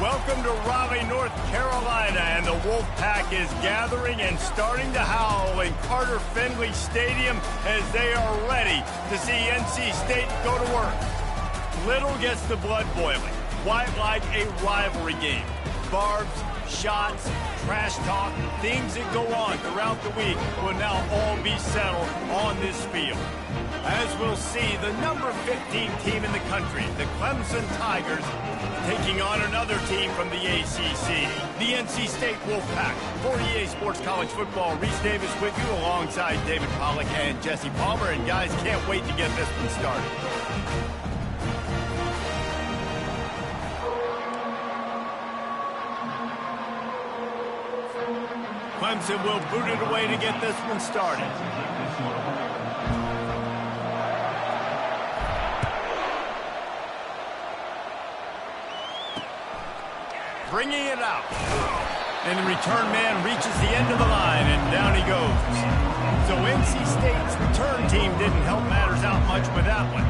Welcome to Raleigh, North Carolina, and the Wolfpack is gathering and starting to howl in Carter Finley Stadium as they are ready to see NC State go to work. Little gets the blood boiling, quite like a rivalry game. Barbs, shots, trash talk, things that go on throughout the week will now all be settled on this field. As we'll see, the number 15 team in the country, the Clemson Tigers, taking on another team from the ACC, the NC State Wolfpack. For EA Sports College Football, Reese Davis with you alongside David Pollack and Jesse Palmer. And guys, can't wait to get this one started. Clemson will boot it away to get this one started. Bringing it out. And the return man reaches the end of the line, and down he goes. So NC State's return team didn't help matters out much with that one.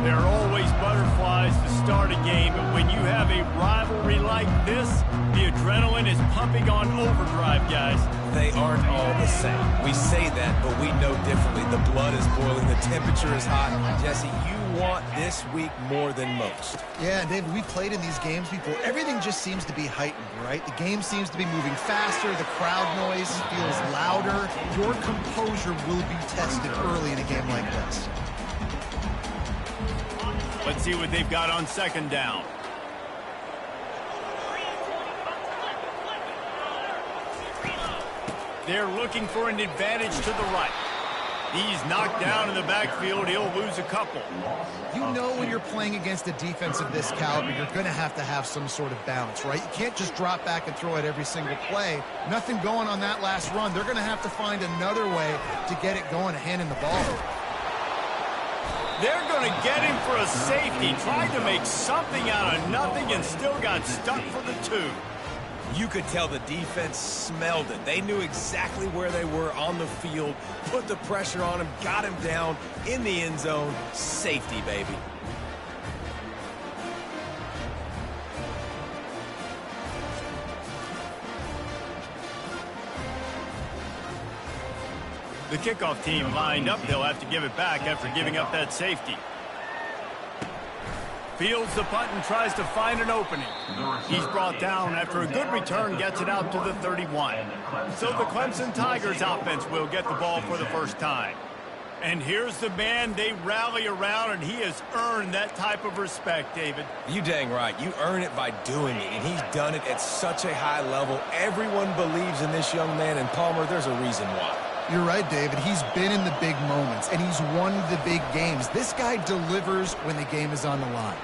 There are always butterflies to start a game, but when you have a rivalry like this, the adrenaline is pumping on overdrive, guys. They aren't all the same. We say that, but we know differently. The blood is boiling. The temperature is hot. Jesse, you want this week more than most. Yeah, David, we played in these games before. Everything just seems to be heightened, right? The game seems to be moving faster. The crowd noise feels louder. Your composure will be tested early in a game like this. Let's see what they've got on second down. They're looking for an advantage to the right. He's knocked down in the backfield. He'll lose a couple. You know when you're playing against a defense of this caliber, you're going to have some sort of balance, right? You can't just drop back and throw it every single play. Nothing going on that last run. They're going to have to find another way to get it going, handing the ball. They're going to get him for a safety. Tried to make something out of nothing and still got stuck for the two. You could tell the defense smelled it. They knew exactly where they were on the field, put the pressure on him, got him down in the end zone. Safety, baby. The kickoff team lined up. They'll have to give it back after giving up that safety. Fields the punt and tries to find an opening. He's brought down after a good return, gets it out to the 31. So the Clemson Tigers offense will get the ball for the first time. And here's the man they rally around, and he has earned that type of respect, David. You dang right. You earn it by doing it, and he's done it at such a high level. Everyone believes in this young man, and Palmer, there's a reason why. You're right, David. He's been in the big moments, and he's won the big games. This guy delivers when the game is on the line.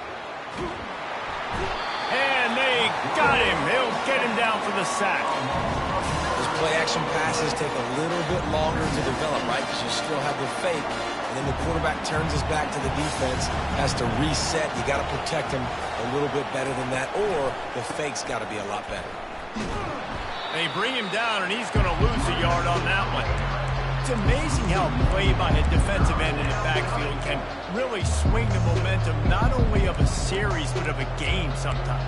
And they got him. He'll get him down for the sack. Those play-action passes take a little bit longer to develop, right? Because you still have the fake, and then the quarterback turns his back to the defense, has to reset. You got to protect him a little bit better than that, or the fake's got to be a lot better. They bring him down, and he's going to lose a yard on that one. It's amazing how play by a defensive end in the backfield can really swing the momentum not only of a series, but of a game sometimes.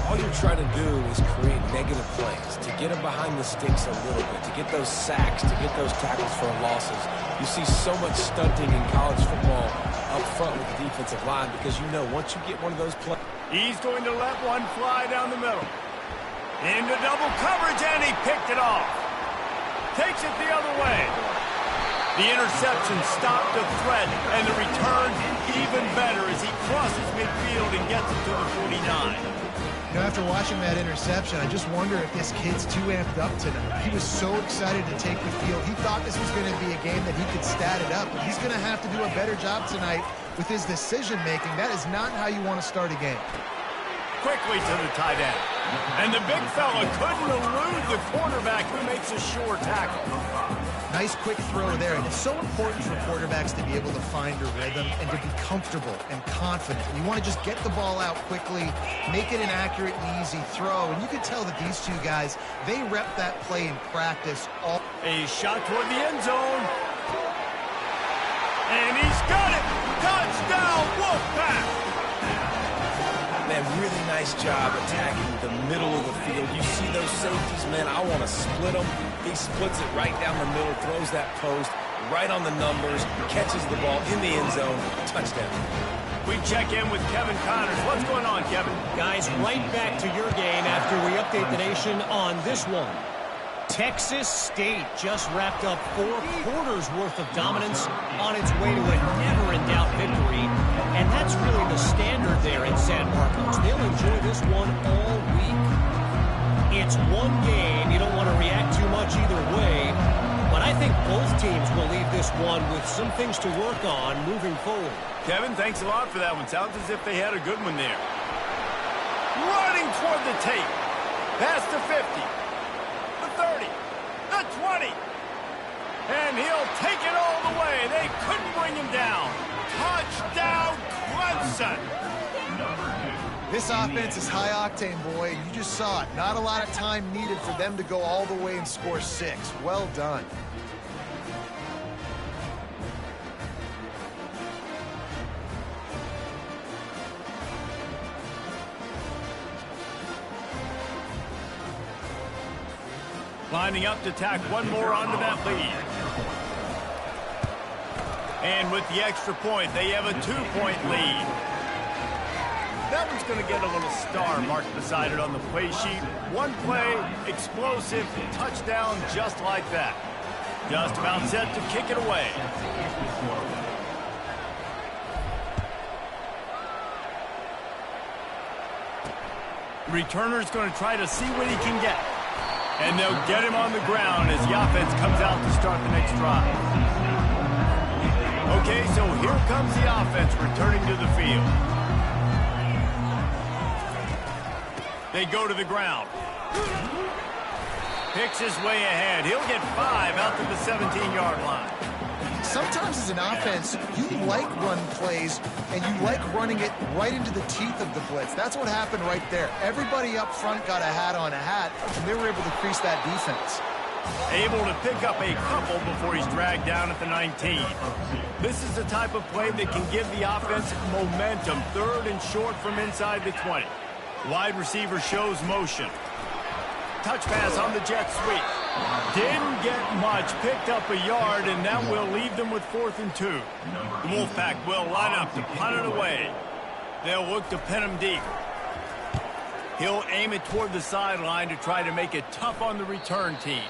All you're trying to do is create negative plays, to get them behind the sticks a little bit, to get those sacks, to get those tackles for losses. You see so much stunting in college football up front with the defensive line because you know once you get one of those plays. He's going to let one fly down the middle. Into double coverage, and he picked it off. Takes it the other way. The interception stopped the threat, and the return even better as he crosses midfield and gets it to the 49. You know, after watching that interception, I just wonder if this kid's too amped up tonight. He was so excited to take the field. He thought this was going to be a game that he could stat it up. He's going to have to do a better job tonight with his decision-making. That is not how you want to start a game. Quickly to the tight end. And the big fella couldn't elude the quarterback who makes a sure tackle. Nice quick throw there. And it's so important for quarterbacks to be able to find a rhythm and to be comfortable and confident. You want to just get the ball out quickly, make it an accurate and easy throw. And you can tell that these two guys, they rep that play in practice. A shot toward the end zone. And he's got it. Touchdown, Wolfpack. Man, really nice nice job attacking the middle of the field. You see those safeties, man, I want to split them. He splits it right down the middle, throws that post right on the numbers, catches the ball in the end zone, touchdown. We check in with Kevin Connors. What's going on, Kevin? Guys, right back to your game after we update the nation on this one. Texas State just wrapped up 4 quarters worth of dominance on its way to a never-in-doubt victory. And that's really the standard there in San Marcos. They'll enjoy this one all week. It's one game. You don't want to react too much either way. But I think both teams will leave this one with some things to work on moving forward. Kevin, thanks a lot for that one. Sounds as if they had a good one there. Running toward the tape. Past the 50. The 30. The 20. And he'll take it all the way. They couldn't bring him down. Touchdown, Clemson. This offense is high octane, boy. You just saw it. Not a lot of time needed for them to go all the way and score 6. Well done. Lining up to tack one more onto that lead. And with the extra point, they have a 2-point lead. That one's going to get a little star marked beside it on the play sheet. One play, explosive, touchdown just like that. Just about set to kick it away. Returner's going to try to see what he can get. And they'll get him on the ground as the offense comes out to start the next drive. Okay, so here comes the offense returning to the field. They go to the ground. Picks his way ahead. He'll get 5 out to the 17-yard line. Sometimes as an offense, you like run plays, and you like running it right into the teeth of the blitz. That's what happened right there. Everybody up front got a hat on a hat, and they were able to crease that defense. Able to pick up a couple before he's dragged down at the 19. This is the type of play that can give the offense momentum. 3rd and short from inside the 20. Wide receiver shows motion. Touch pass on the jet sweep. Didn't get much, picked up a yard, and that will leave them with 4th and 2. The Wolfpack will line up to punt it away. They'll look to pin him deep. He'll aim it toward the sideline to try to make it tough on the return team.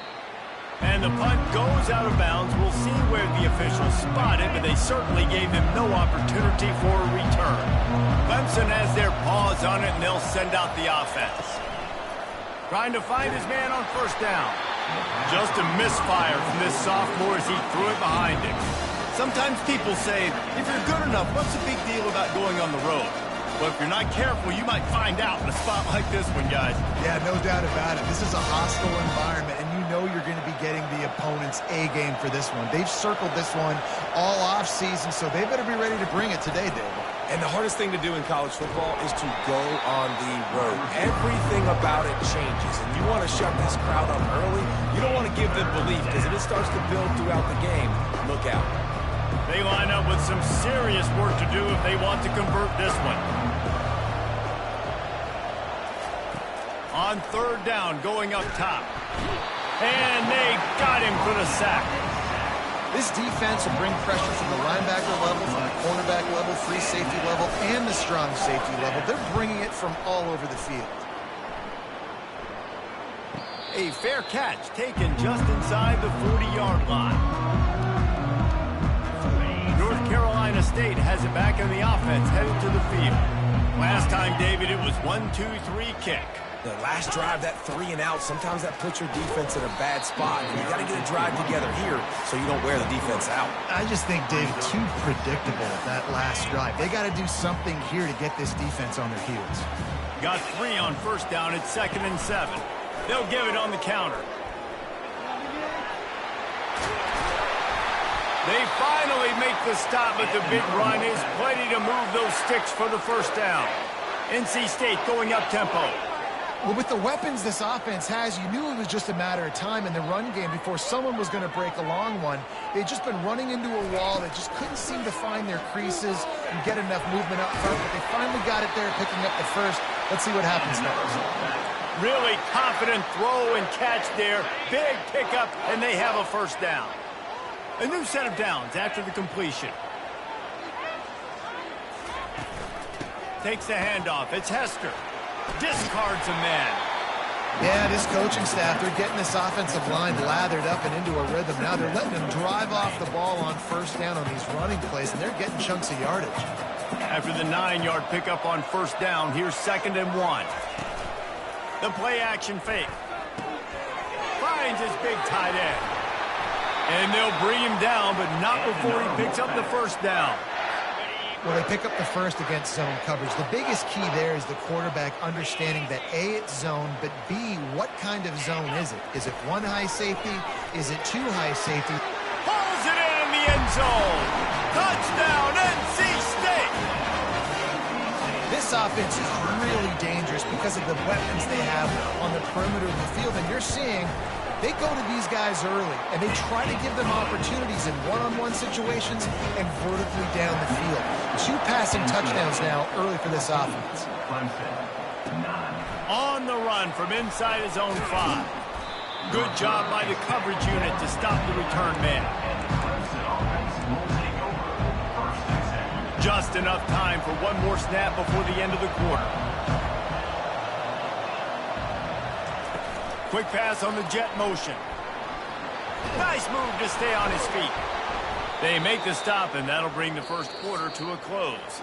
And the punt goes out of bounds. We'll see where the officials spot it, but they certainly gave them no opportunity for a return. Clemson has their paws on it, and they'll send out the offense. Trying to find his man on 1st down. Just a misfire from this sophomore as he threw it behind him. Sometimes people say, if you're good enough, what's the big deal about going on the road? But if you're not careful, you might find out in a spot like this one, guys. Yeah, no doubt about it. This is a hostile environment, and you know you're going to be getting the opponent's A-game for this one. They've circled this one all off-season, so they better be ready to bring it today, Dave. And the hardest thing to do in college football is to go on the road. Everything about it changes, and you want to shut this crowd up early. You don't want to give them belief, because if it starts to build throughout the game, look out. They line up with some serious work to do if they want to convert this one. On 3rd down, going up top. And they got him for the sack. This defense will bring pressure from the linebacker level, from the cornerback level, free safety level, and the strong safety level. They're bringing it from all over the field. A fair catch taken just inside the 40-yard line. North Carolina State has it back in the offense, headed to the field. Last time, David, it was 1-2-3 kick. The last drive, that 3 and out, sometimes that puts your defense in a bad spot. And you got to get a drive together here so you don't wear the defense out. I just think, David, too predictable that last drive. They got to do something here to get this defense on their heels. Got 3 on 1st down at 2nd and 7. They'll give it on the counter. They finally make the stop, but the big run is plenty to move those sticks for the 1st down. NC State going up tempo. Well, with the weapons this offense has, you knew it was just a matter of time in the run game before someone was going to break a long one. They'd just been running into a wall. They just couldn't seem to find their creases and get enough movement up front, but they finally got it there, picking up the first. Let's see what happens next. Really confident throw and catch there. Big pickup, and they have a first down. A new set of downs after the completion. Takes the handoff. It's Hester. Discards a man. Yeah, this coaching staff, they're getting this offensive line lathered up and into a rhythm. Now they're letting them drive off the ball on first down on these running plays, and they're getting chunks of yardage. After the 9-yard pickup on first down, here's 2nd and 1. The play action fake. Finds his big tight end. And they'll bring him down, but not before he picks up the first down. Well, they pick up the first against zone coverage. The biggest key there is the quarterback understanding that A, it's zone, but B, what kind of zone is it? Is it one high safety? Is it two high safety? Pulls it in the end zone. Touchdown, NC State. This offense is really dangerous because of the weapons they have on the perimeter of the field. And you're seeing they go to these guys early, and they try to give them opportunities in one-on-one situations and vertically down the field. 2 passing touchdowns now early for this offense. On the run from inside his own 5. Good job by the coverage unit to stop the return man. Just enough time for one more snap before the end of the quarter. Quick pass on the jet motion. Nice move to stay on his feet. They make the stop, and that'll bring the first quarter to a close.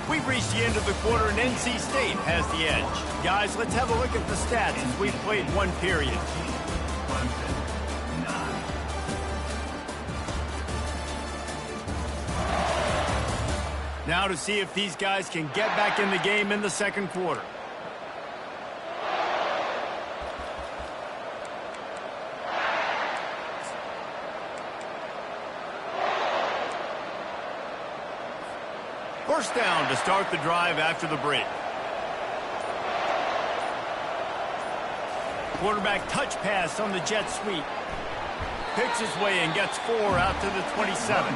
We've reached the end of the quarter, and NC State has the edge. Guys, let's have a look at the stats as we've played one period. Now to see if these guys can get back in the game in the second quarter. First down to start the drive after the break. Quarterback touch pass on the jet sweep. Picks his way and gets 4 out to the 27.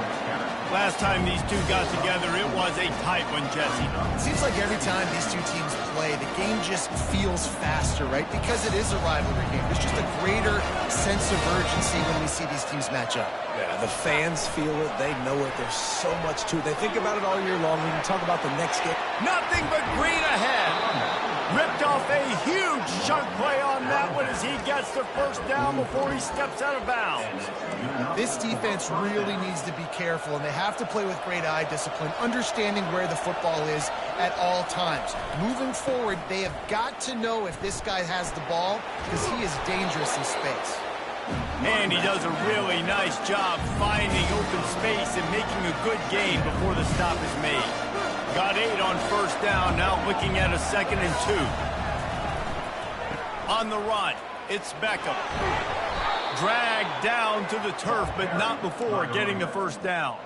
Last time these two got together, it was a tight one, Jesse. It seems like every time these two teams play, the game just feels faster, right? Because it is a rivalry game. There's just a greater sense of urgency when we see these teams match up. Yeah, the fans feel it. They know it. There's so much to it. They think about it all year long. We can talk about the next game. Nothing but green ahead. Ripped off a huge chunk play on that one as he gets the first down before he steps out of bounds. This defense really needs to be careful, and they have to play with great eye discipline, understanding where the football is at all times. Moving forward, they have got to know if this guy has the ball because he is dangerous in space. And he does a really nice job finding open space and making a good gain before the stop is made. Got 8 on first down, now looking at a 2nd and 2. On the run, it's Beckham. Dragged down to the turf, but not before getting the first down.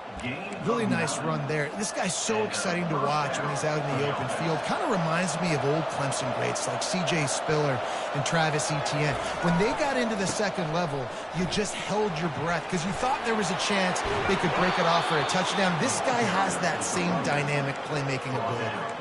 Really nice run there. This guy's so exciting to watch when he's out in the open field. Kind of reminds me of old Clemson greats like C.J. Spiller and Travis Etienne. When they got into the second level, you just held your breath because you thought there was a chance they could break it off for a touchdown. This guy has that same dynamic playmaking ability.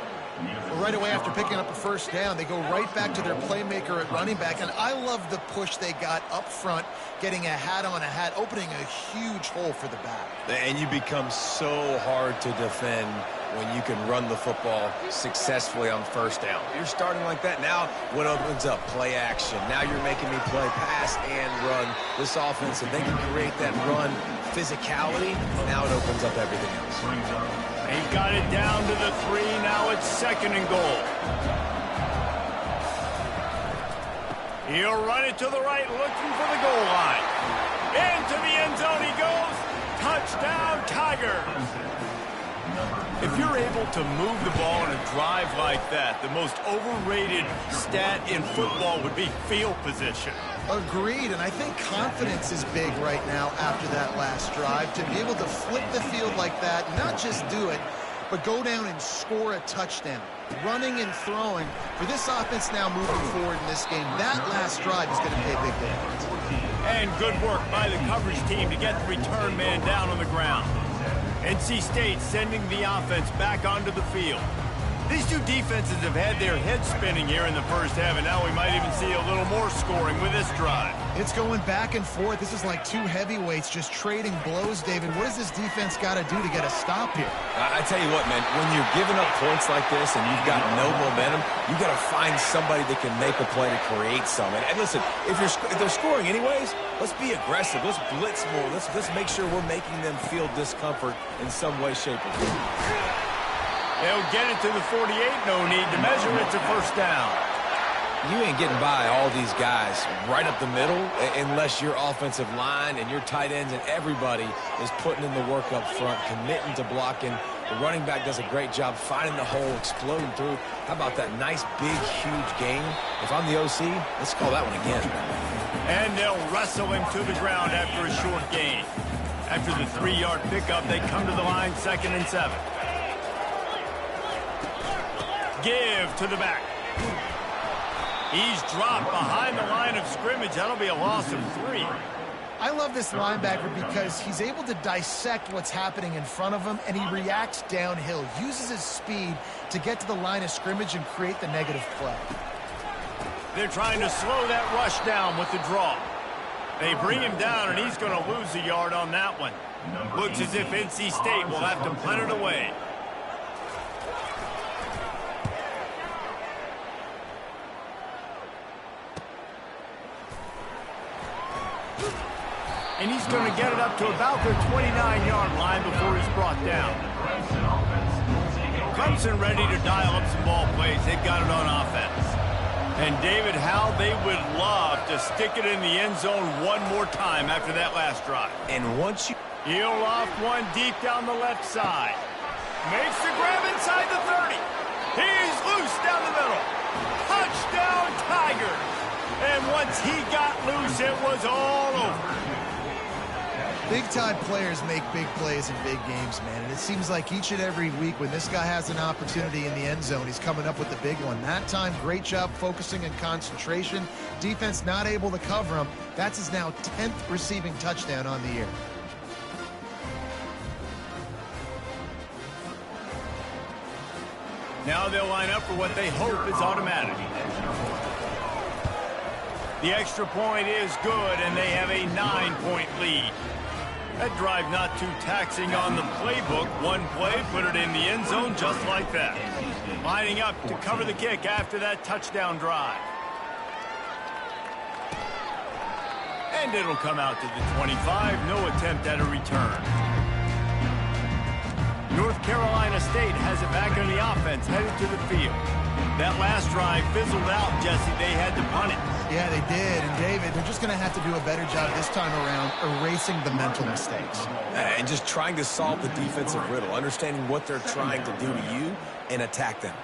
Well, right away after picking up a first down, they go right back to their playmaker at running back. And I love the push they got up front, getting a hat on a hat, opening a huge hole for the back. And you become so hard to defend when you can run the football successfully on first down. You're starting like that. Now what opens up? Play action. Now you're making me play pass and run. This offense, if they can create that run physicality, now it opens up everything else. They've got it down to the 3. Now it's 2nd and goal. He'll run it to the right, looking for the goal line. Into the end zone he goes. Touchdown, Tigers. If you're able to move the ball in a drive like that, the most overrated stat in football would be field position. Agreed, and I think confidence is big right now after that last drive. To be able to flip the field like that, not just do it, but go down and score a touchdown. Running and throwing for this offense now moving forward in this game. That last drive is going to pay big dividends. And good work by the coverage team to get the return man down on the ground. NC State sending the offense back onto the field. These two defenses have had their heads spinning here in the first half, and now we might even see a little more scoring with this drive. It's going back and forth. This is like two heavyweights just trading blows, David. What does this defense got to do to get a stop here? I tell you what, man, when you're giving up points like this and you've got no momentum, you got to find somebody that can make a play to create some. And listen, if they're scoring anyways, let's be aggressive. Let's blitz more. Let's make sure we're making them feel discomfort in some way, shape, or form. They'll get it to the 48. No need to measure. It's a first down. You ain't getting by all these guys right up the middle unless your offensive line and your tight ends and everybody is putting in the work up front, committing to blocking. The running back does a great job finding the hole, exploding through. How about that nice, big, huge gain? If I'm the OC, let's call that one again. And they'll wrestle him to the ground after a short gain. After the 3-yard pickup, they come to the line, 2nd and 7. Give to the back. He's dropped behind the line of scrimmage. That'll be a loss of 3. I love this linebacker because he's able to dissect what's happening in front of him, and he reacts downhill, uses his speed to get to the line of scrimmage and create the negative play. They're trying to slow that rush down with the draw. They bring him down, and he's going to lose a yard on that one. Looks as if NC State will have to punt it away. And he's going to get it up to about their 29-yard line before he's brought down. Clemson ready to dial up some ball plays. They've got it on offense. And David, how they would love to stick it in the end zone one more time after that last drive. And once you... He'll loft one deep down the left side. Makes the grab inside the 30. He's loose down the middle. Touchdown, Tigers. And once he got loose, it was all over. Big-time players make big plays in big games, man. And it seems like each and every week when this guy has an opportunity in the end zone, he's coming up with the big one. That time, great job focusing and concentration. Defense not able to cover him. That's his now 10th receiving touchdown on the year. Now they'll line up for what they hope is automatic. The extra point is good, and they have a 9-point lead. That drive not too taxing on the playbook. One play, put it in the end zone just like that. Lining up to cover the kick after that touchdown drive. And it'll come out to the 25. No attempt at a return. North Carolina State has it back on the offense, headed to the field. That last drive fizzled out, Jesse. They had to punt it. Yeah, they did. And, David, they're just going to have to do a better job this time around erasing the mental mistakes. And just trying to solve the defensive riddle, understanding what they're trying to do to you and attack them.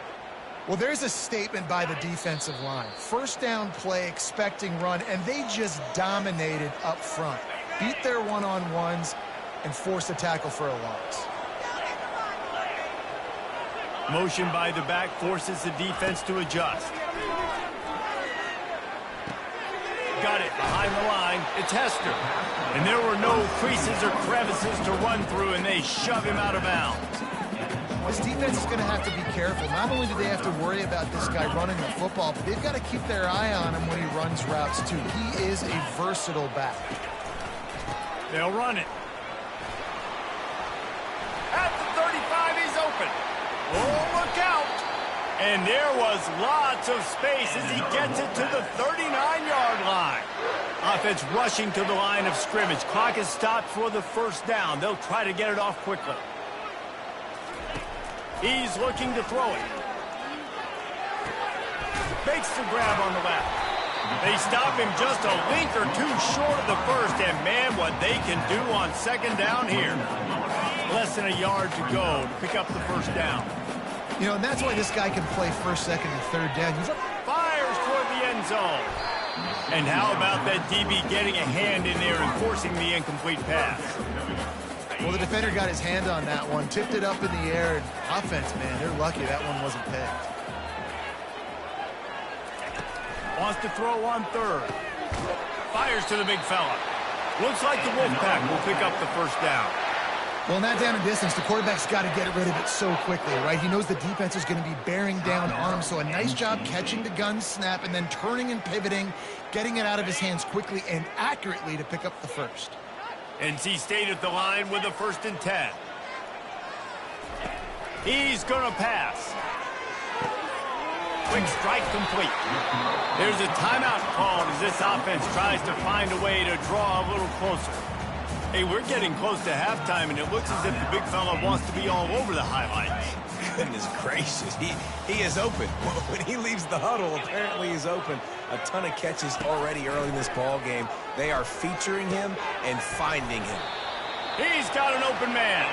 Well, there's a statement by the defensive line. First down play, expecting run, and they just dominated up front. Beat their one-on-ones and forced a tackle for a loss. Motion by the back forces the defense to adjust. Got it behind the line. It's Hester. And there were no creases or crevices to run through, and they shove him out of bounds. This defense is going to have to be careful. Not only do they have to worry about this guy running the football, but they've got to keep their eye on him when he runs routes, too. He is a versatile back. They'll run it. At the 35, he's open. Oh, look out. And there was lots of space as he gets it to the 39-yard line. Offense rushing to the line of scrimmage. Clock is stopped for the first down. They'll try to get it off quickly. He's looking to throw it. Makes the grab on the left. They stop him just a link or two short of the first, and man, what they can do on second down here. Less than a yard to go to pick up the first down. You know, and that's why this guy can play first, second, and third down. Fires toward the end zone. And how about that DB getting a hand in there and forcing the incomplete pass? Well, the defender got his hand on that one, tipped it up in the air, and offense, man, they're lucky that one wasn't picked. Wants to throw on third. Fires to the big fella. Looks like the Wolfpack will pick up the first down. Well, in that down and distance, the quarterback's got to get rid of it so quickly, right? He knows the defense is going to be bearing down on him, so a nice job catching the gun snap and then turning and pivoting, getting it out of his hands quickly and accurately to pick up the first. NC State at the line with a 1st and 10. He's going to pass. Quick strike complete. There's a timeout called as this offense tries to find a way to draw a little closer. Hey, we're getting close to halftime, and it looks as if the big fella wants to be all over the highlights. Goodness gracious, he is open. When he leaves the huddle, apparently he's open. A ton of catches already early in this ball game. They are featuring him and finding him. He's got an open man.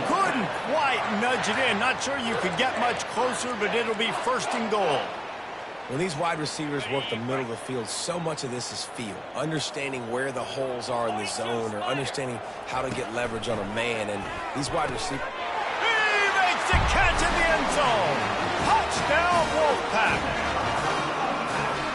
Couldn't quite nudge it in. Not sure you could get much closer, but it'll be 1st and goal. When these wide receivers work the middle of the field, so much of this is feel. Understanding where the holes are in the zone or understanding how to get leverage on a man. And these wide receivers... He makes the catch in the end zone. Touchdown, Wolfpack.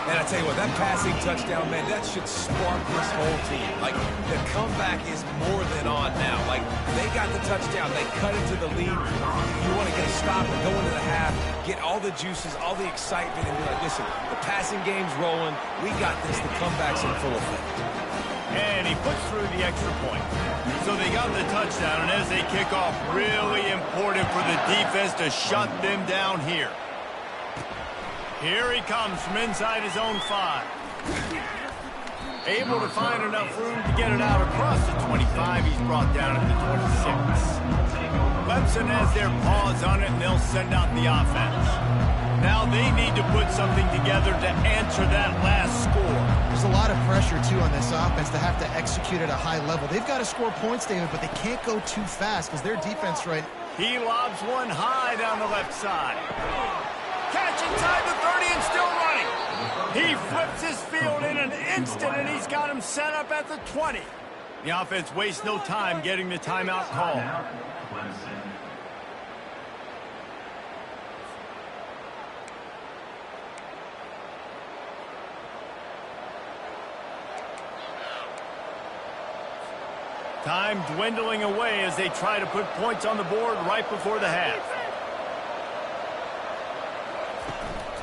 And I tell you what, that passing touchdown, man, that should spark this whole team. Like, the comeback is more than on now. Like, they got the touchdown. They cut into the lead. You want to get a stop and go into the half, get all the juices, all the excitement, and be like, listen, the passing game's rolling. We got this. The comeback's in full effect. And he puts through the extra point. So they got the touchdown, and as they kick off, really important for the defense to shut them down here. Here he comes from inside his own 5. Able to find enough room to get it out across the 25. He's brought down at the 26. Clemson has their paws on it, and they'll send out the offense. Now they need to put something together to answer that last score. There's a lot of pressure, too, on this offense to have to execute at a high level. They've got to score points, David, but they can't go too fast because their defense right... He lobs one high down the left side. Catch inside the 30 and still running. He flips his field in an instant, and he's got him set up at the 20. The offense wastes no time getting the timeout call. Time dwindling away as they try to put points on the board right before the half.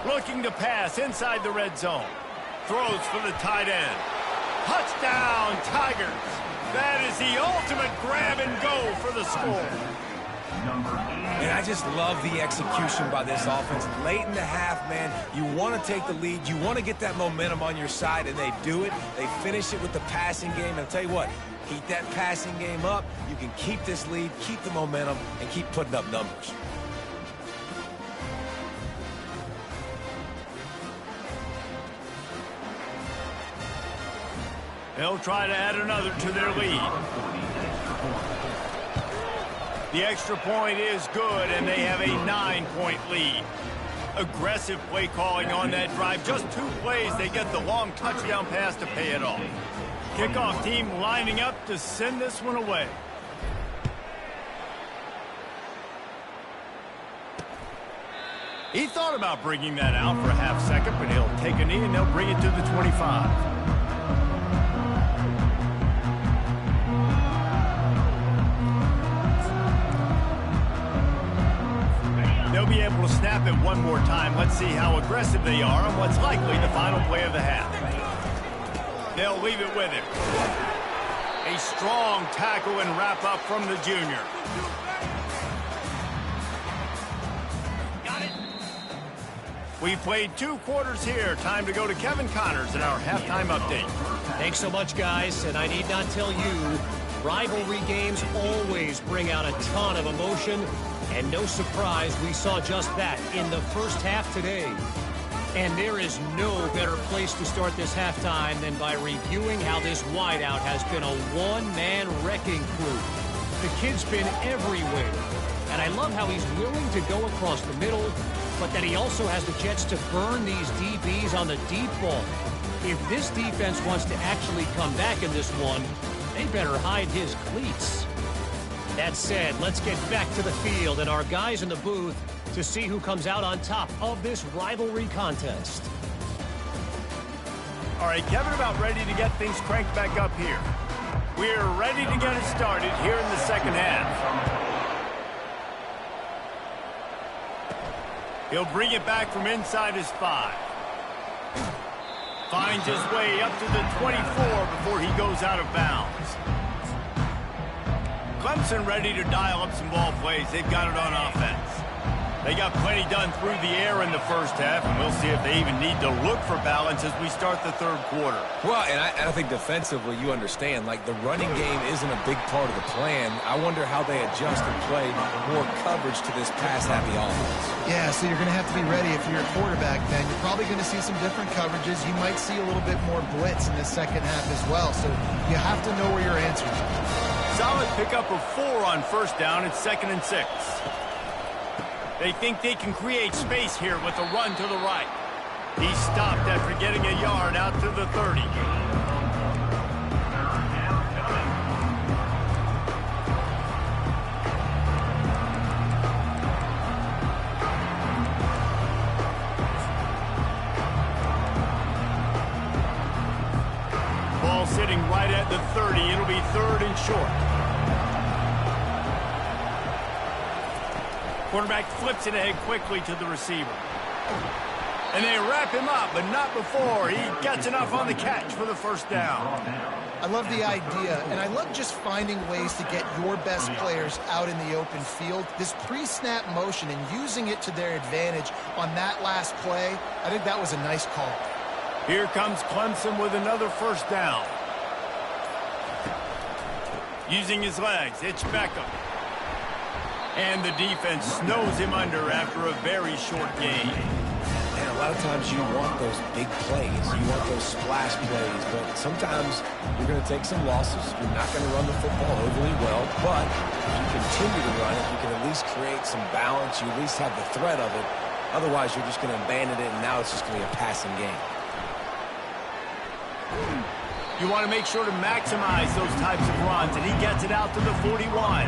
Looking to pass inside the red zone. Throws for the tight end. Touchdown, Tigers. That is the ultimate grab and go for the score. And I just love the execution by this offense. Late in the half, man, you want to take the lead. You want to get that momentum on your side, and they do it. They finish it with the passing game. And I'll tell you what, keep that passing game up. You can keep this lead, keep the momentum, and keep putting up numbers. They'll try to add another to their lead. The extra point is good, and they have a 9-point lead. Aggressive play calling on that drive. Just 2 plays, they get the long touchdown pass to pay it off. Kickoff team lining up to send this one away. He thought about bringing that out for a half second, but he'll take a knee and they'll bring it to the 25. They'll be able to snap it one more time. Let's see how aggressive they are on what's likely the final play of the half. They'll leave it with him. A strong tackle and wrap up from the junior. We played 2 quarters here. Time to go to Kevin Connors in our halftime update. Thanks so much, guys. And I need not tell you, rivalry games always bring out a ton of emotion. And no surprise, we saw just that in the first half today. And there is no better place to start this halftime than by reviewing how this wideout has been a one-man wrecking crew. The kid's been everywhere. And I love how he's willing to go across the middle, but that he also has the jets to burn these DBs on the deep ball. If this defense wants to actually come back in this one, they better hide his cleats. That said, let's get back to the field and our guys in the booth to see who comes out on top of this rivalry contest. All right, Kevin, about ready to get things cranked back up here. We're ready to get it started here in the second half. He'll bring it back from inside his 5. Finds his way up to the 24 before he goes out of bounds. Clemson ready to dial up some ball plays. They've got it on offense. They got plenty done through the air in the first half, and we'll see if they even need to look for balance as we start the third quarter. Well, and I think defensively, you understand, like the running game isn't a big part of the plan. I wonder how they adjust and play more coverage to this pass-happy offense. Yeah, so you're going to have to be ready if you're a quarterback then. You're probably going to see some different coverages. You might see a little bit more blitz in the second half as well, so you have to know where your answers are. Solid pickup of 4 on first down. It's 2nd and 6. They think they can create space here with a run to the right. He stopped after getting a yard out to the 30. Ball sitting right at the 30. It'll be 3rd and short. Quarterback flips it ahead quickly to the receiver. And they wrap him up, but not before he gets enough on the catch for the first down. I love the idea, and I love just finding ways to get your best players out in the open field. This pre-snap motion and using it to their advantage on that last play, I think that was a nice call. Here comes Clemson with another first down. Using his legs, it's Beckham. And the defense snows him under after a very short game. And a lot of times you want those big plays. You want those splash plays. But sometimes you're going to take some losses. You're not going to run the football overly well. But if you continue to run it, you can at least create some balance. You at least have the threat of it. Otherwise, you're just going to abandon it, and now it's just going to be a passing game. You want to make sure to maximize those types of runs, and he gets it out to the 41.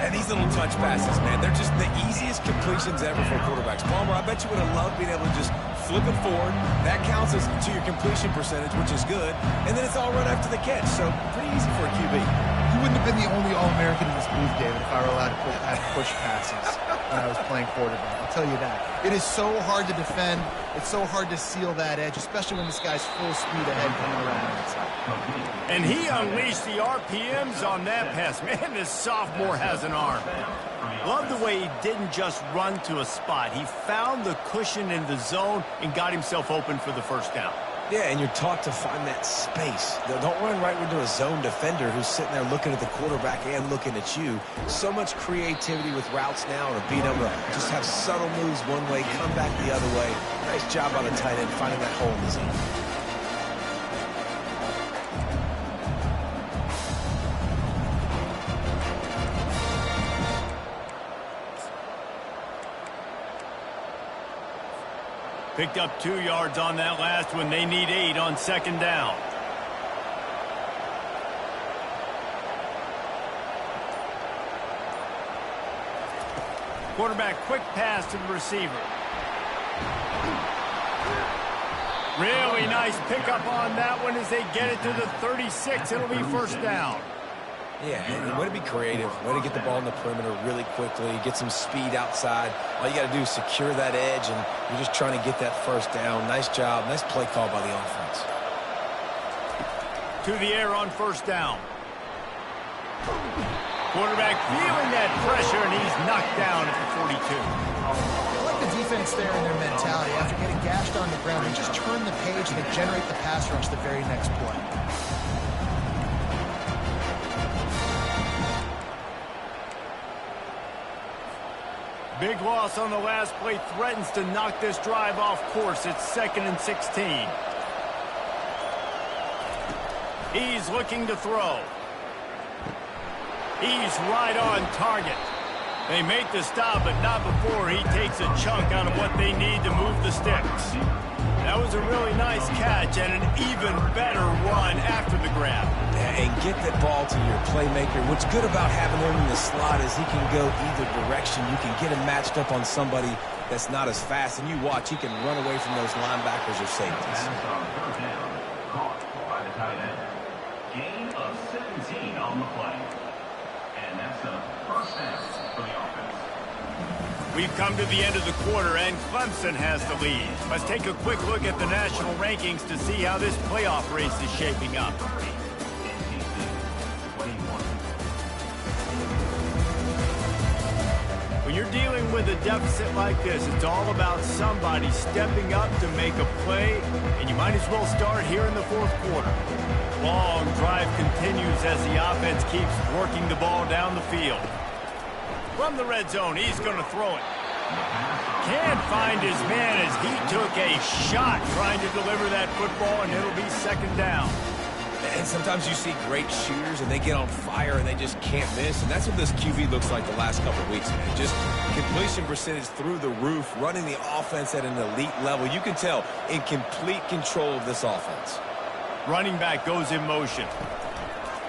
And these little touch passes, man, they're just the easiest completions ever for quarterbacks. Palmer, I bet you would have loved being able to just flip it forward. That counts as to your completion percentage, which is good. And then it's all run after the catch, so pretty easy for a QB. You wouldn't have been the only All-American in this booth, David, if I were allowed to push passes when I was playing quarterback. I'll tell you that. It is so hard to defend. It's so hard to seal that edge, especially when this guy's full speed ahead coming around the outside. And he unleashed the RPMs on that pass. Man, this sophomore has an arm. Love the way he didn't just run to a spot. He found the cushion in the zone and got himself open for the first down. Yeah, and you're taught to find that space. Don't run right into a zone defender who's sitting there looking at the quarterback and looking at you. So much creativity with routes now to being able to just have subtle moves one way, come back the other way. Nice job by the tight end finding that hole in the zone. Picked up 2 yards on that last one. They need 8 on second down. Quarterback quick pass to the receiver. Really nice pickup on that one as they get it to the 36. It'll be first down. Yeah, and way to be creative, way to get the ball in the perimeter really quickly, get some speed outside. All you got to do is secure that edge, and you're just trying to get that first down. Nice job. Nice play call by the offense. To the air on first down. Quarterback feeling that pressure, and he's knocked down at the 42. I like the defense there in their mentality. After getting gashed on the ground, they just turn the page and they generate the pass rush the very next play. Big loss on the last play threatens to knock this drive off course. It's 2nd and 16. He's looking to throw. He's right on target. They make the stop, but not before he takes a chunk out of what they need to move the sticks. That was a really nice catch and an even better run after the grab. Yeah, and get that ball to your playmaker. What's good about having him in the slot is he can go either direction. You can get him matched up on somebody that's not as fast, and you watch, he can run away from those linebackers or safeties. Caught by the tight end. Gain of 17 on the play. And that's a first down for the offense. We've come to the end of the quarter, and Clemson has the lead. Let's take a quick look at the national rankings to see how this playoff race is shaping up. When you're dealing with a deficit like this, it's all about somebody stepping up to make a play, and you might as well start here in the fourth quarter. Long drive continues as the offense keeps working the ball down the field. From the red zone, he's going to throw it. Can't find his man as he took a shot trying to deliver that football, and it'll be second down. And sometimes you see great shooters, and they get on fire, and they just can't miss. And that's what this QB looks like the last couple of weeks, man. Just completion percentage through the roof, running the offense at an elite level. You can tell in complete control of this offense. Running back goes in motion.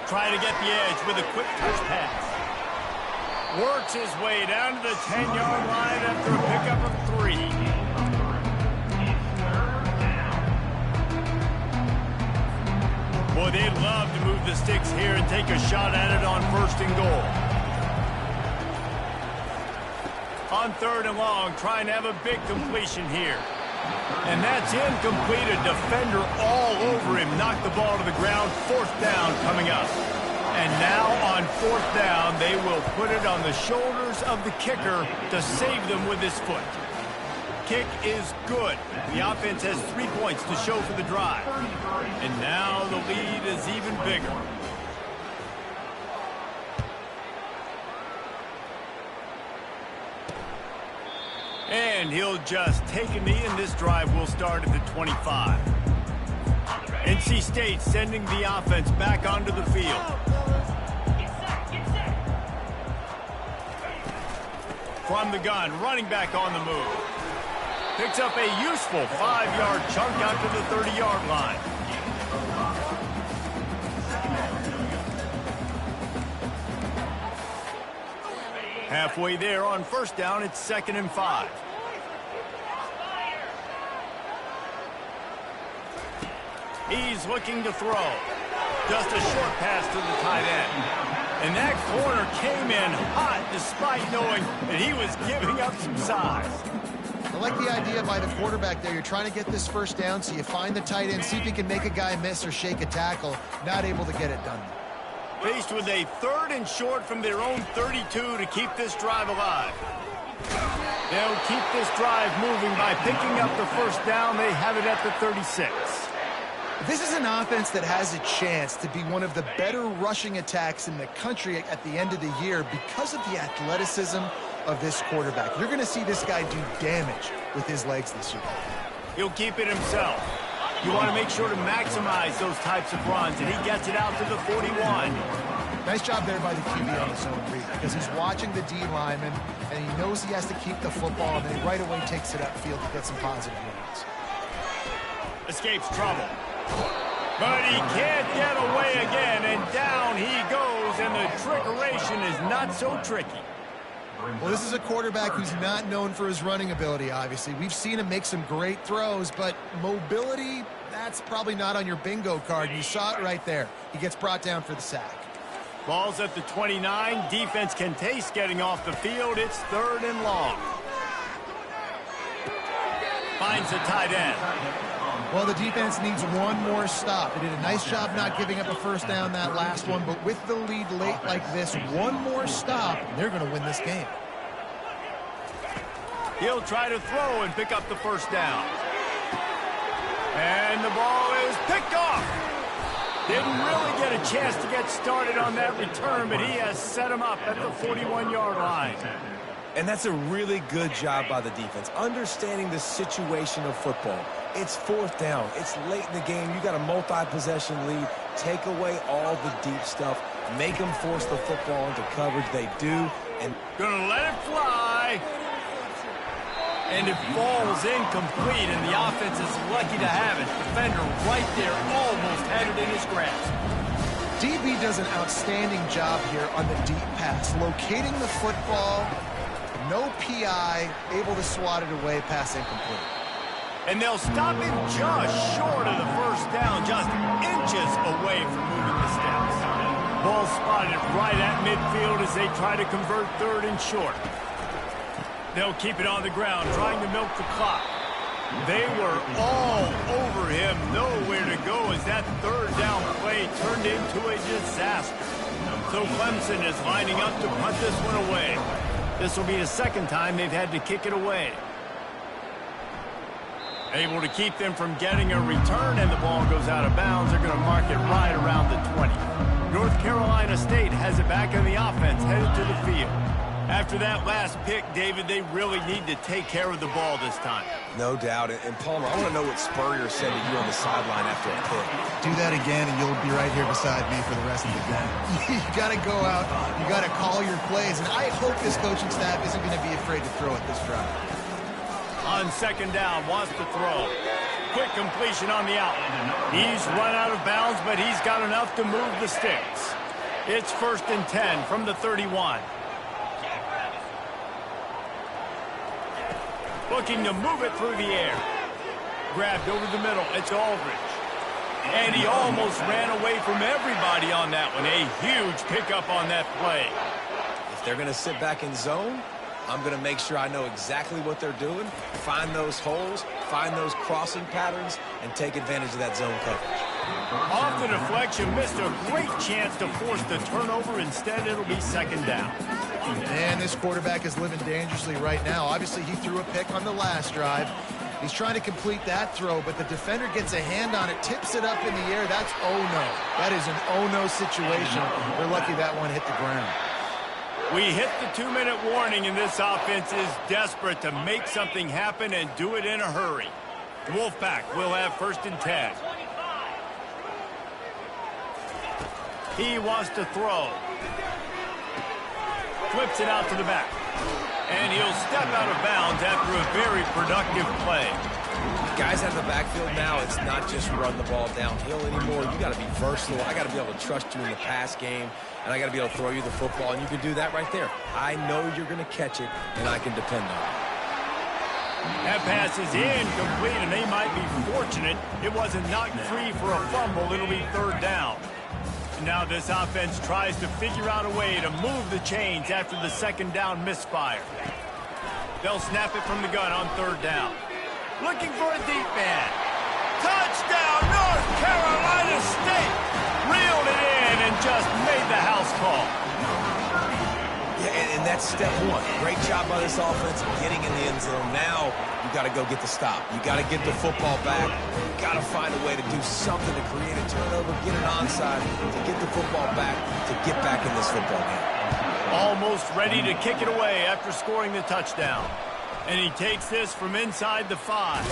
Trying to get the edge with a quick touch pass. Works his way down to the 10-yard line after a pickup of 3. Boy, they'd love to move the sticks here and take a shot at it on first and goal. On third and long, trying to have a big completion here. And that's incomplete. A defender all over him. Knocked the ball to the ground. Fourth down coming up. And now on fourth down, they will put it on the shoulders of the kicker to save them with his foot. Kick is good. The offense has 3 points to show for the drive. And now the lead is even bigger. And he'll just take a knee, and this drive will start at the 25. NC State sending the offense back onto the field. From the gun, running back on the move. Picks up a useful 5-yard chunk out to the 30-yard line. Halfway there on first down, it's 2nd and 5. He's looking to throw. Just a short pass to the tight end. And that corner came in hot despite knowing that he was giving up some size. I like the idea by the quarterback there. You're trying to get this first down, so you find the tight end, see if he can make a guy miss or shake a tackle. Not able to get it done. Faced with a 3rd and short from their own 32 to keep this drive alive. They'll keep this drive moving by picking up the first down. They have it at the 36. This is an offense that has a chance to be one of the better rushing attacks in the country at the end of the year because of the athleticism of this quarterback. You're going to see this guy do damage with his legs this year. He'll keep it himself. You want to make sure to maximize those types of runs, and he gets it out to the 41. Nice job there by the QB on the zone read because he's watching the D lineman, and he knows he has to keep the football, and then he right away takes it upfield to get some positive yards. Escapes trouble. But he can't get away again, and down he goes, and the trickeration is not so tricky. Well, this is a quarterback who's not known for his running ability, obviously. We've seen him make some great throws, but mobility, that's probably not on your bingo card. You saw it right there. He gets brought down for the sack. Ball's at the 29. Defense can taste getting off the field. It's 3rd and long. Finds the tight end. Well, the defense needs one more stop. They did a nice job not giving up a first down that last one, but with the lead late like this, one more stop, they're going to win this game. He'll try to throw and pick up the first down. And the ball is picked off. Didn't really get a chance to get started on that return, but he has set him up at the 41-yard line. And that's a really good job by the defense, understanding the situation of football. It's 4th down. It's late in the game. You got a multi-possession lead. Take away all the deep stuff. Make them force the football into coverage. They do. And gonna let it fly. And it falls incomplete, and the offense is lucky to have it. Defender right there almost had it in his grasp. DB does an outstanding job here on the deep pass, locating the football, no PI, able to swat it away, pass incomplete. And they'll stop him just short of the first down, just inches away from moving the sticks. Ball spotted right at midfield as they try to convert third and short. They'll keep it on the ground, trying to milk the clock. They were all over him, nowhere to go as that third down play turned into a disaster. So Clemson is lining up to punt this one away. This will be the second time they've had to kick it away. Able to keep them from getting a return, and the ball goes out of bounds. They're going to mark it right around the 20. North Carolina State has it back in the offense, headed to the field. After that last pick, David, they really need to take care of the ball this time. No doubt. And Palmer, I want to know what Spurrier said to you on the sideline after a pick. Do that again, and you'll be right here beside me for the rest of the game. You got to go out. You got to call your plays, and I hope this coaching staff isn't going to be afraid to throw at this drive. On second down, wants to throw. Quick completion on the out. He's run out of bounds, but he's got enough to move the sticks. It's 1st and 10 from the 31. Looking to move it through the air. Grabbed over the middle. It's Aldridge. And he almost ran away from everybody on that one. A huge pickup on that play. If they're going to sit back in zone, I'm going to make sure I know exactly what they're doing, find those holes, find those crossing patterns, and take advantage of that zone coverage. Off the deflection, missed a great chance to force the turnover. Instead, it'll be second down. And this quarterback is living dangerously right now. Obviously, he threw a pick on the last drive. He's trying to complete that throw, but the defender gets a hand on it, tips it up in the air. That's oh-no. That is an oh-no situation. They're lucky that one hit the ground. We hit the 2-minute warning, and this offense is desperate to make something happen and do it in a hurry. The Wolfpack will have 1st and 10. He wants to throw. Flips it out to the back. And he'll step out of bounds after a very productive play. Guys out of the backfield now, it's not just run the ball downhill anymore. You got to be versatile. I got to be able to trust you in the pass game, and I got to be able to throw you the football, and you can do that right there. I know you're going to catch it, and I can depend on it. That pass is incomplete, and they might be fortunate it wasn't knocked free for a fumble. It'll be 3rd down. Now this offense tries to figure out a way to move the chains after the second down misfire. They'll snap it from the gun on 3rd down. Looking for a deep man. Touchdown, North Carolina State! Reeled it in and just made the house call. Yeah, and that's step one. Great job by this offense getting in the end zone. Now you got to go get the stop. You got to get the football back. You got to find a way to do something to create a turnover, get an onside, to get the football back, to get back in this football game. Almost ready to kick it away after scoring the touchdown. And he takes this from inside the 5.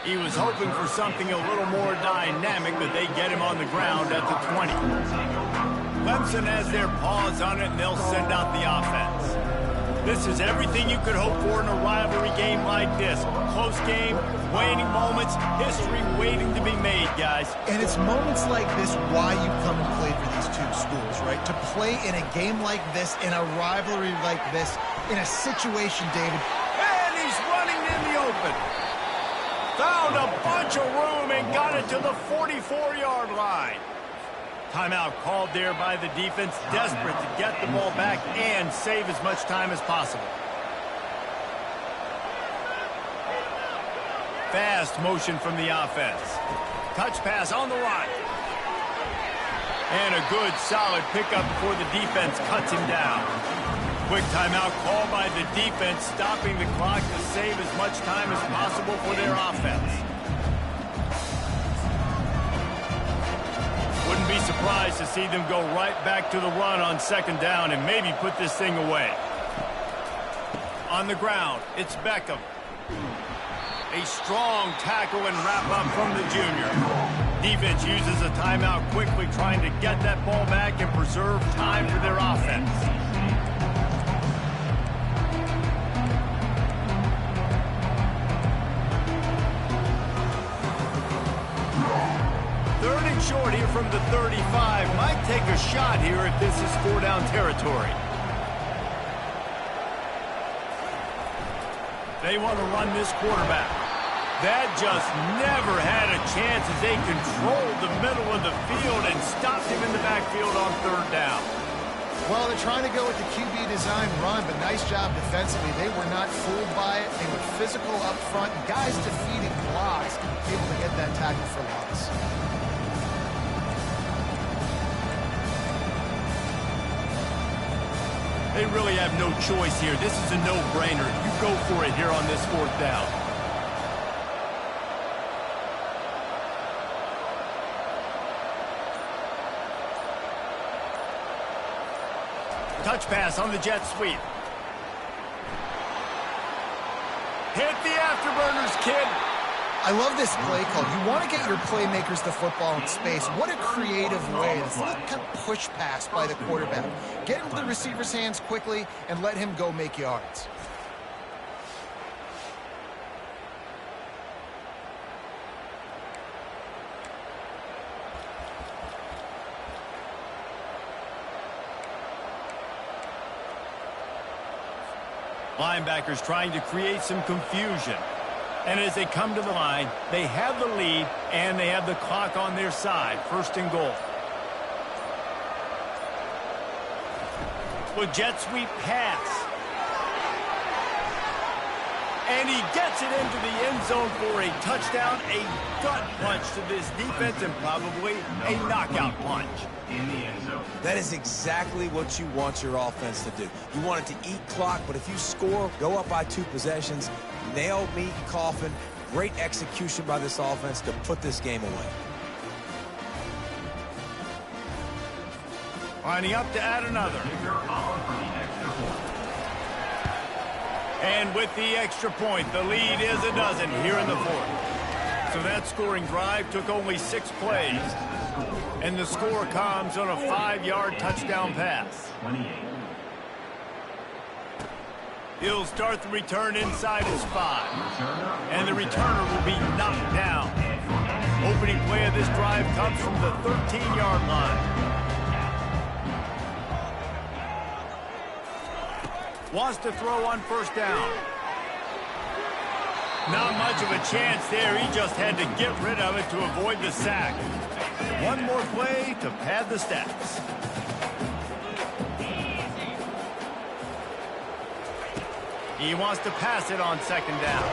He was hoping for something a little more dynamic, but they get him on the ground at the 20. Clemson has their paws on it, and they'll send out the offense. This is everything you could hope for in a rivalry game like this. Close game, waning moments, history waiting to be made, guys. And it's moments like this why you come and play for these two schools, right? To play in a game like this, in a rivalry like this, in a situation, David. And he's running in the open. Found a bunch of room and got it to the 44-yard line. Timeout called there by the defense, desperate to get the ball back and save as much time as possible. Fast motion from the offense. Touch pass on the run. And a good, solid pickup before the defense cuts him down. Quick timeout called by the defense, stopping the clock to save as much time as possible for their offense. Wouldn't be surprised to see them go right back to the run on second down and maybe put this thing away. On the ground, it's Beckham. A strong tackle and wrap-up from the junior. Defense uses a timeout quickly, trying to get that ball back and preserve time for their offense. short here from the 35. Might take a shot here if this is 4-down territory. They want to run this quarterback. That just never had a chance as they controlled the middle of the field and stopped him in the backfield on 3rd down. Well, they're trying to go with the QB design run, but nice job defensively. They were not fooled by it. They were physical up front. Guys defeating blocks, able to get that tackle for loss. They really have no choice here. This is a no-brainer. You go for it here on this 4th down. Touch pass on the jet sweep. Hit the afterburners, kid. I love this play call. You want to get your playmakers the football in space. What a creative way. This little kind of push pass by the quarterback. Get into the receiver's hands quickly and let him go make yards. Linebackers trying to create some confusion. And as they come to the line, they have the lead and they have the clock on their side. 1st and goal. With jet sweep pass. And he gets it into the end zone for a touchdown, a gut punch to this defense, and probably a knockout punch. In the end zone. That is exactly what you want your offense to do. You want it to eat clock, but if you score, go up by 2 possessions, nail meat and coffin. Great execution by this offense to put this game away. Lining up to add another. And with the extra point, the lead is a dozen here in the 4th. So that scoring drive took only 6 plays. And the score comes on a 5-yard touchdown pass. 28. He'll start the return inside his 5. And the returner will be knocked down. Opening play of this drive comes from the 13-yard line. Wants to throw on 1st down. Not much of a chance there. He just had to get rid of it to avoid the sack. One more play to pad the stats. He wants to pass it on 2nd down.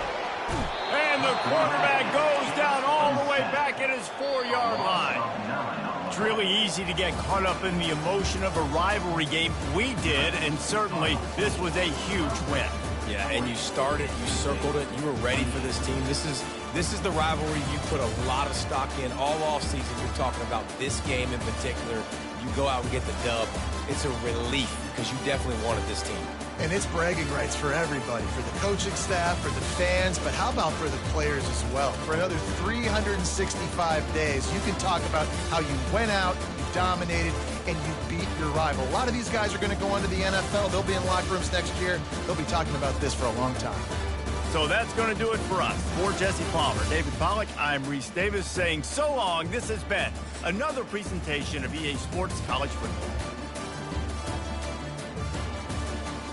And the quarterback goes down all the way back at his 4-yard line. It's really easy to get caught up in the emotion of a rivalry game. We did, and certainly this was a huge win. Yeah, and you started, you circled it, you were ready for this team. This is the rivalry you put a lot of stock in all offseason. You're talking about this game in particular. You go out and get the dub. It's a relief because you definitely wanted this team. And it's bragging rights for everybody, for the coaching staff, for the fans, but how about for the players as well? For another 365 days, you can talk about how you went out, you dominated, and you beat your rival. A lot of these guys are going to go on to the NFL. They'll be in locker rooms next year. They'll be talking about this for a long time. So that's going to do it for us. For Jesse Palmer, David Pollack, I'm Reese Davis saying so long. This has been another presentation of EA Sports College Football.